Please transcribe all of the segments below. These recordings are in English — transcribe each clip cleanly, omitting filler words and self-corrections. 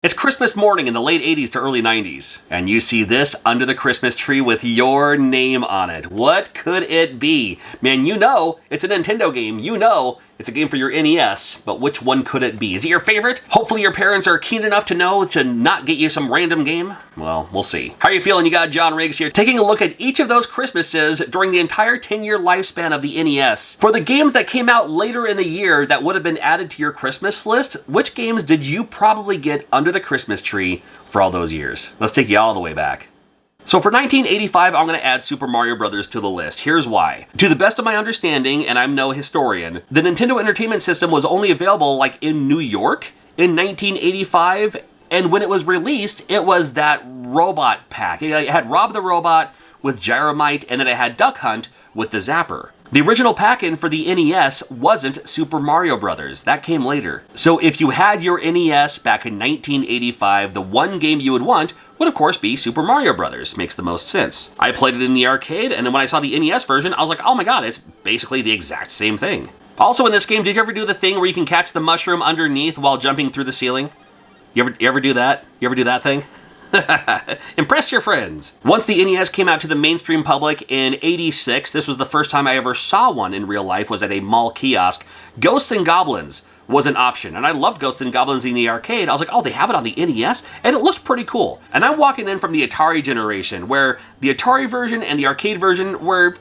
It's Christmas morning in the late 80s to early 90s, and you see this under the Christmas tree with your name on it. What could it be? Man, you know it's a Nintendo game. You know it's a game for your NES, but which one could it be? Is it your favorite? Hopefully your parents are keen enough to know to not get you some random game. Well, we'll see. How are you feeling? You got John Riggs here, taking a look at each of those Christmases during the entire 10-year lifespan of the NES. For the games that came out later in the year that would have been added to your Christmas list, which games did you probably get under the Christmas tree for all those years? Let's take you all the way back. So for 1985, I'm going to add Super Mario Bros. To the list. Here's why. To the best of my understanding, and I'm no historian, the Nintendo Entertainment System was only available like in New York in 1985, and when it was released, it was that robot pack. It had Rob the Robot with Gyromite, and then it had Duck Hunt with the Zapper. The original pack-in for the NES wasn't Super Mario Bros. That came later. So if you had your NES back in 1985, the one game you would want would of course be Super Mario Bros. Makes the most sense. I played it in the arcade, and then when I saw the NES version, I was like, oh my god, it's basically the exact same thing. Also in this game, did you ever do the thing where you can catch the mushroom underneath while jumping through the ceiling? You ever do that? You ever do that thing? Impress your friends. Once the NES came out to the mainstream public in '86, this was the first time I ever saw one in real life, was at a mall kiosk. Ghosts and Goblins was an option, and I loved Ghosts and Goblins in the arcade. I was like, oh, they have it on the NES? And it looks pretty cool. And I'm walking in from the Atari generation, where the Atari version and the arcade version were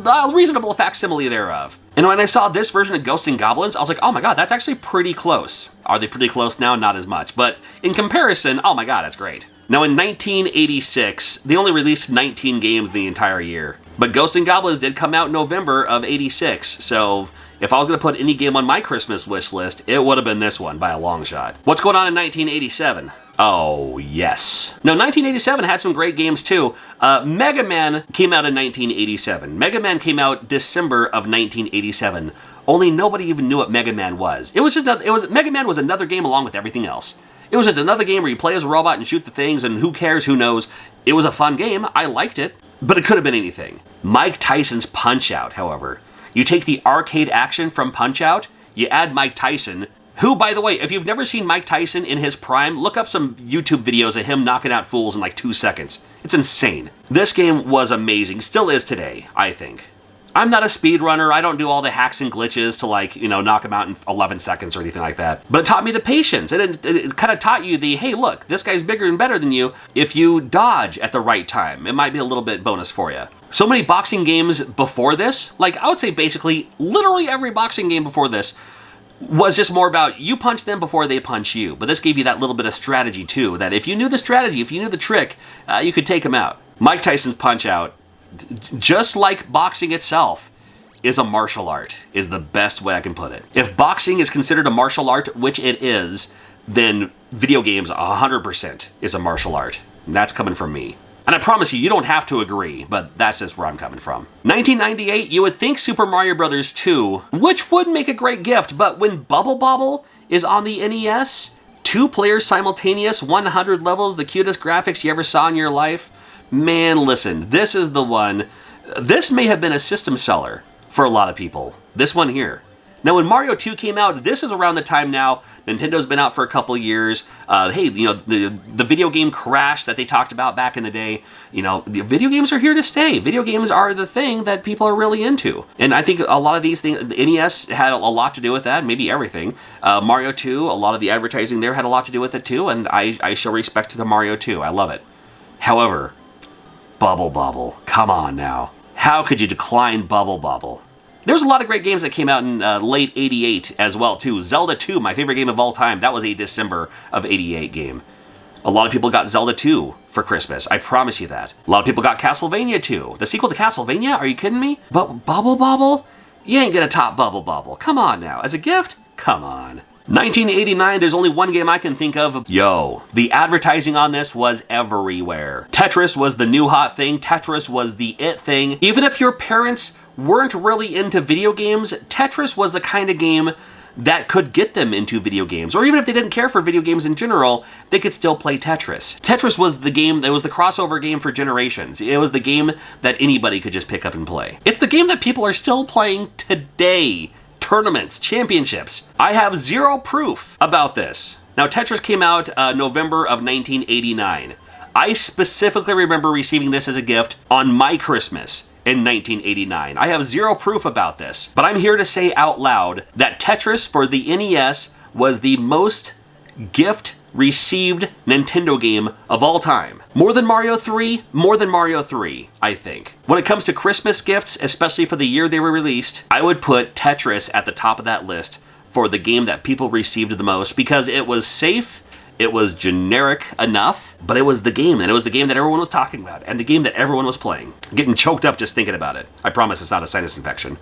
a reasonable facsimile thereof. And when I saw this version of Ghosts and Goblins, I was like, oh my god, that's actually pretty close. Are they pretty close now? Not as much. But in comparison, oh my god, that's great. Now in 1986, they only released 19 games the entire year. But Ghosts and Goblins did come out in November of '86, so if I was going to put any game on my Christmas wish list, it would have been this one by a long shot. What's going on in 1987? Oh, yes. Now, 1987 had some great games, too. Mega Man came out in 1987. Mega Man came out December of 1987. Only nobody even knew what Mega Man was. Mega Man was another game along with everything else. It was just another game where you play as a robot and shoot the things, and who cares, who knows. It was a fun game. I liked it. But it could have been anything. Mike Tyson's Punch-Out, however. You take the arcade action from Punch-Out, you add Mike Tyson, who, by the way, if you've never seen Mike Tyson in his prime, look up some YouTube videos of him knocking out fools in like 2 seconds. It's insane. This game was amazing. Still is today, I think. I'm not a speedrunner. I don't do all the hacks and glitches to, like, you know, knock them out in 11 seconds or anything like that. But it taught me the patience. It kind of taught you the, hey, look, this guy's bigger and better than you. If you dodge at the right time, it might be a little bit bonus for you. So many boxing games before this, like I would say basically literally every boxing game before this, was just more about you punch them before they punch you. But this gave you that little bit of strategy too, that if you knew the strategy, if you knew the trick, you could take them out. Mike Tyson's Punch-Out, just like boxing itself, is a martial art, is the best way I can put it. If boxing is considered a martial art, which it is, then video games 100% is a martial art. And that's coming from me. And I promise you, you don't have to agree, but that's just where I'm coming from. 1998, you would think Super Mario Bros. 2, which would make a great gift, but when Bobble is on the NES, 2 players simultaneous, 100 levels, the cutest graphics you ever saw in your life, man, listen, this is the one. This may have been a system seller for a lot of people. This one here. Now, when Mario 2 came out, this is around the time now. Nintendo's been out for a couple years. Hey, you know, the video game crash that they talked about back in the day, you know, the video games are here to stay. Video games are the thing that people are really into. And I think a lot of these things, the NES had a lot to do with that, maybe everything. Mario 2, a lot of the advertising there had a lot to do with it too, and I show respect to the Mario 2. I love it. However, Bobble, come on now. How could you decline Bobble? There's a lot of great games that came out in late '88 as well, too. Zelda 2, my favorite game of all time. That was a December of '88 game. A lot of people got Zelda 2 for Christmas. I promise you that. A lot of people got Castlevania 2. The sequel to Castlevania? Are you kidding me? But Bobble? You ain't gonna top Bobble. Come on now. As a gift? Come on. 1989, there's only one game I can think of. Yo, the advertising on this was everywhere. Tetris was the new hot thing. Tetris was the it thing. Even if your parents weren't really into video games, Tetris was the kind of game that could get them into video games. Or even if they didn't care for video games in general, they could still play Tetris. Tetris was the game, that was the crossover game for generations. It was the game that anybody could just pick up and play. It's the game that people are still playing today. Tournaments, championships. I have zero proof about this. Now, Tetris came out November of 1989. I specifically remember receiving this as a gift on my Christmas in 1989. I have zero proof about this, but I'm here to say out loud that Tetris for the NES was the most gift-received Nintendo game of all time. More than Mario 3? More than Mario 3, I think. When it comes to Christmas gifts, especially for the year they were released, I would put Tetris at the top of that list for the game that people received the most because it was safe, it was generic enough, but it was the game, and it was the game that everyone was talking about, and the game that everyone was playing. I'm getting choked up just thinking about it. I promise it's not a sinus infection.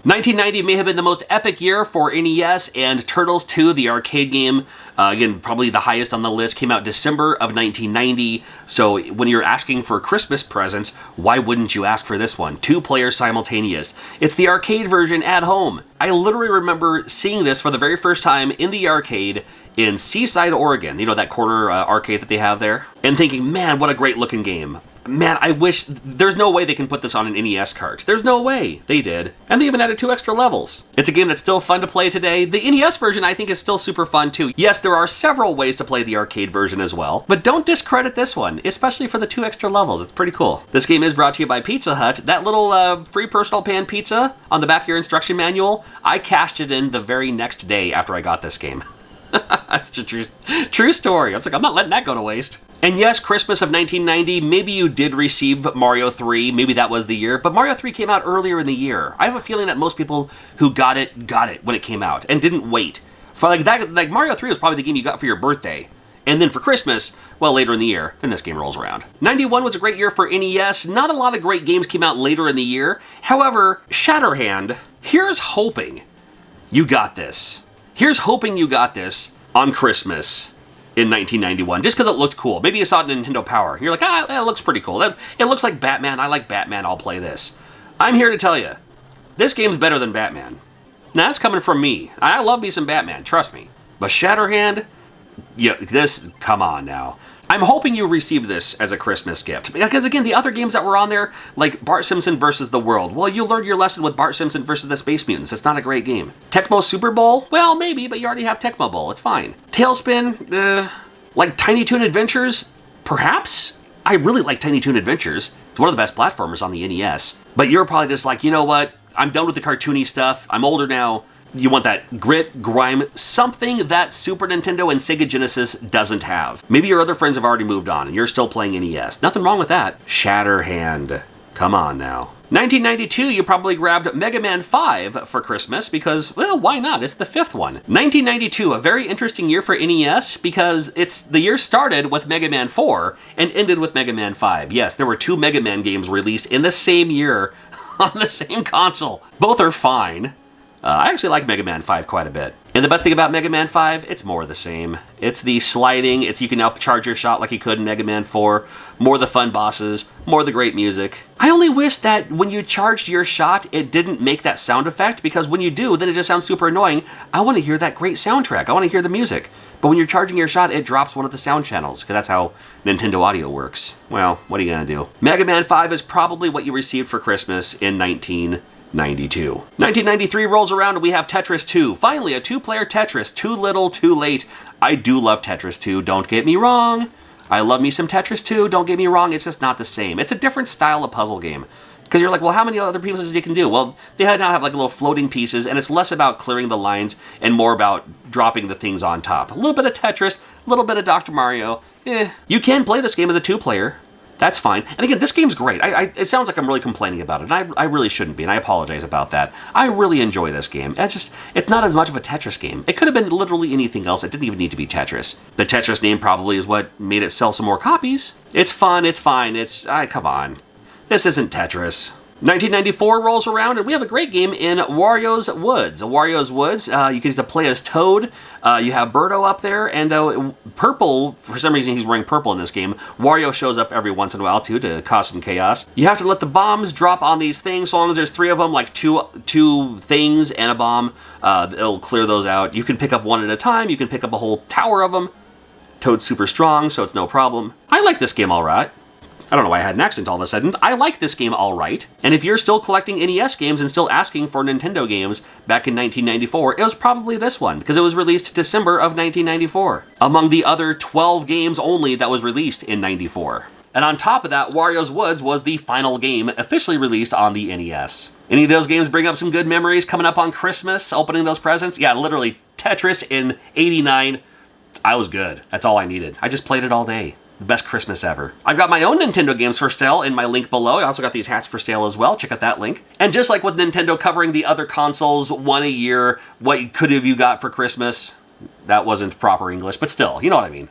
1990 may have been the most epic year for NES, and Turtles 2, the arcade game, again, probably the highest on the list, came out December of 1990, so when you're asking for Christmas presents, why wouldn't you ask for this one? 2 players simultaneous. It's the arcade version at home. I literally remember seeing this for the very first time in the arcade in Seaside, Oregon, you know, that corner arcade that they have there, and thinking, man, what a great looking game. Man, I wish, there's no way they can put this on an NES cart. There's no way. They did. And they even added 2 extra levels. It's a game that's still fun to play today. The NES version, I think, is still super fun too. Yes, there are several ways to play the arcade version as well, but don't discredit this one, especially for the 2 extra levels. It's pretty cool. This game is brought to you by Pizza Hut. That little free personal pan pizza on the back of your instruction manual, I cashed it in the very next day after I got this game. That's a true story. I was like, I'm not letting that go to waste. And yes, Christmas of 1990, maybe you did receive Mario 3, maybe that was the year, but Mario 3 came out earlier in the year. I have a feeling that most people who got it when it came out and didn't wait. For like Mario 3 was probably the game you got for your birthday. And then for Christmas, well, later in the year, then this game rolls around. 91 was a great year for NES. Not a lot of great games came out later in the year. However, Shatterhand, here's hoping you got this. Here's hoping you got this on Christmas in 1991, just because it looked cool. Maybe you saw it in Nintendo Power. You're like, it looks pretty cool. It looks like Batman. I like Batman. I'll play this. I'm here to tell you, this game's better than Batman. Now, that's coming from me. I love me some Batman, trust me. But Shatterhand, yeah, come on now. I'm hoping you received this as a Christmas gift. Because again, the other games that were on there, like Bart Simpson versus the World, well, you learned your lesson with Bart Simpson versus the Space Mutants. It's not a great game. Tecmo Super Bowl? Well, maybe, but you already have Tecmo Bowl. It's fine. Tailspin? Like Tiny Toon Adventures? Perhaps? I really like Tiny Toon Adventures. It's one of the best platformers on the NES. But you're probably just like, you know what? I'm done with the cartoony stuff. I'm older now. You want that grit, grime, something that Super Nintendo and Sega Genesis doesn't have. Maybe your other friends have already moved on and you're still playing NES. Nothing wrong with that. Shatterhand. Come on now. 1992, you probably grabbed Mega Man 5 for Christmas because, well, why not? It's the 5th one. 1992, a very interesting year for NES because the year started with Mega Man 4 and ended with Mega Man 5. Yes, there were 2 Mega Man games released in the same year on the same console. Both are fine. I actually like Mega Man 5 quite a bit. And the best thing about Mega Man 5, it's more of the same. It's the sliding, you can now charge your shot like you could in Mega Man 4, more of the fun bosses, more of the great music. I only wish that when you charged your shot, it didn't make that sound effect, because when you do, then it just sounds super annoying. I want to hear that great soundtrack. I want to hear the music. But when you're charging your shot, it drops one of the sound channels, because that's how Nintendo Audio works. Well, what are you going to do? Mega Man 5 is probably what you received for Christmas in 1992. 1993 rolls around and we have Tetris 2. Finally, a 2-player Tetris. Too little, too late. I do love Tetris 2, don't get me wrong. I love me some Tetris 2, don't get me wrong, it's just not the same. It's a different style of puzzle game. Because you're like, well, how many other pieces you can do? Well, they now have like little floating pieces, and it's less about clearing the lines and more about dropping the things on top. A little bit of Tetris, a little bit of Dr. Mario. You can play this game as a 2-player. That's fine. And again, this game's great. It sounds like I'm really complaining about it, and I really shouldn't be, and I apologize about that. I really enjoy this game. It's not as much of a Tetris game. It could have been literally anything else. It didn't even need to be Tetris. The Tetris name probably is what made it sell some more copies. It's fun, it's fine, come on. This isn't Tetris. 1994 rolls around, and we have a great game in Warios Woods. Warios Woods, you get to play as Toad. You have Birdo up there, and Purple, for some reason he's wearing purple in this game. Wario shows up every once in a while, too, to cause some chaos. You have to let the bombs drop on these things, so long as there's 3 of them, like two things and a bomb, it'll clear those out. You can pick up one at a time, you can pick up a whole tower of them. Toad's super strong, so it's no problem. I like this game all right. I don't know why I had an accent all of a sudden. I like this game all right. And if you're still collecting NES games and still asking for Nintendo games back in 1994, it was probably this one, because it was released December of 1994, among the other 12 games only that was released in 94. And on top of that, Warios Woods was the final game officially released on the NES. Any of those games bring up some good memories coming up on Christmas, opening those presents? Yeah, literally, Tetris in '89. I was good. That's all I needed. I just played it all day. The best Christmas ever. I've got my own Nintendo games for sale in my link below. I also got these hats for sale as well. Check out that link. And just like with Nintendo covering the other consoles, one a year, what could have you got for Christmas? That wasn't proper English, but still, you know what I mean.